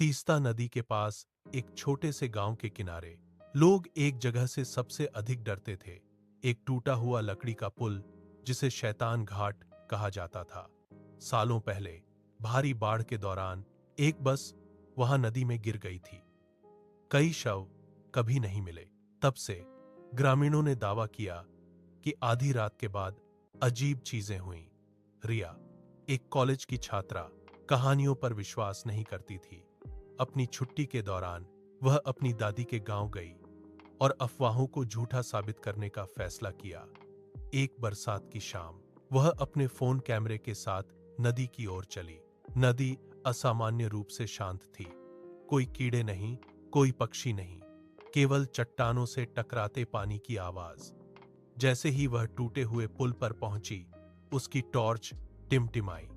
तीस्ता नदी के पास एक छोटे से गांव के किनारे लोग एक जगह से सबसे अधिक डरते थे। एक टूटा हुआ लकड़ी का पुल जिसे शैतान घाट कहा जाता था। सालों पहले भारी बाढ़ के दौरान एक बस वहां नदी में गिर गई थी। कई शव कभी नहीं मिले। तब से ग्रामीणों ने दावा किया कि आधी रात के बाद अजीब चीजें हुईं। रिया, एक कॉलेज की छात्रा, कहानियों पर विश्वास नहीं करती थी। अपनी छुट्टी के दौरान वह अपनी दादी के गांव गई और अफवाहों को झूठा साबित करने का फैसला किया। एक बरसात की शाम वह अपने फोन कैमरे के साथ नदी की ओर चली। नदी असामान्य रूप से शांत थी। कोई कीड़े नहीं, कोई पक्षी नहीं, केवल चट्टानों से टकराते पानी की आवाज। जैसे ही वह टूटे हुए पुल पर पहुंची, उसकी टॉर्च टिमटिमाई।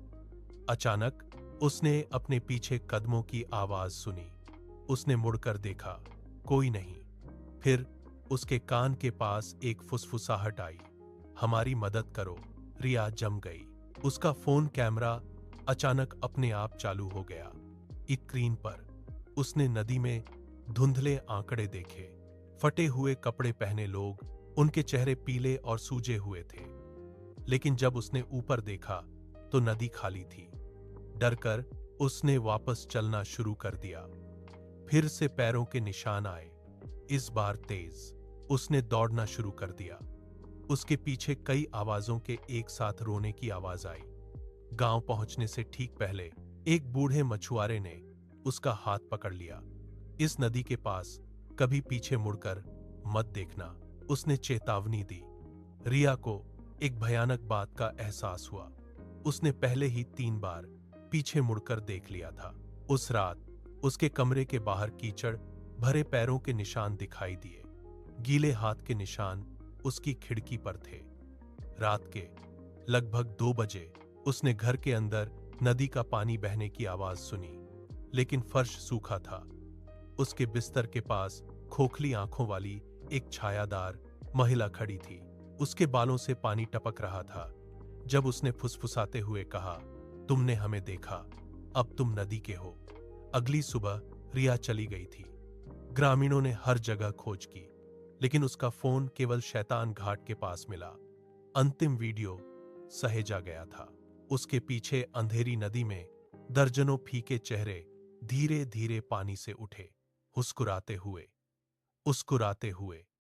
अचानक उसने अपने पीछे कदमों की आवाज सुनी। उसने मुड़कर देखा, कोई नहीं। फिर उसके कान के पास एक फुसफुसाहट आई, हमारी मदद करो। रिया जम गई। उसका फोन कैमरा अचानक अपने आप चालू हो गया। स्क्रीन पर उसने नदी में धुंधले आंकड़े देखे। फटे हुए कपड़े पहने लोग, उनके चेहरे पीले और सूजे हुए थे। लेकिन जब उसने ऊपर देखा तो नदी खाली थी। डरकर उसने वापस चलना शुरू कर दिया। फिर से पैरों के निशान आए, इस बार तेज। उसने दौड़ना शुरू कर दिया। उसके पीछे कई आवाजों के एक साथ रोने की आवाज आई। गांव पहुंचने से ठीक पहले एक बूढ़े मछुआरे ने उसका हाथ पकड़ लिया। इस नदी के पास कभी पीछे मुड़कर मत देखना, उसने चेतावनी दी। रिया को एक भयानक बात का एहसास हुआ। उसने पहले ही 3 बार पीछे मुड़कर देख लिया था। उस रात उसके कमरे के बाहर कीचड़ भरे पैरों के निशान दिखाई दिए। गीले हाथ के निशान उसकी खिड़की पर थे। रात के लगभग 2 बजे उसने घर के अंदर नदी का पानी बहने की आवाज सुनी, लेकिन फर्श सूखा था। उसके बिस्तर के पास खोखली आंखों वाली एक छायादार महिला खड़ी थी। उसके बालों से पानी टपक रहा था। जब उसने फुसफुसाते हुए कहा, तुमने हमें देखा, अब तुम नदी के हो। अगली सुबह रिया चली गई थी। ग्रामीणों ने हर जगह खोज की, लेकिन उसका फोन केवल शैतान घाट के पास मिला। अंतिम वीडियो सहेजा गया था। उसके पीछे अंधेरी नदी में दर्जनों फीके चेहरे धीरे धीरे पानी से उठे, मुस्कुराते हुए।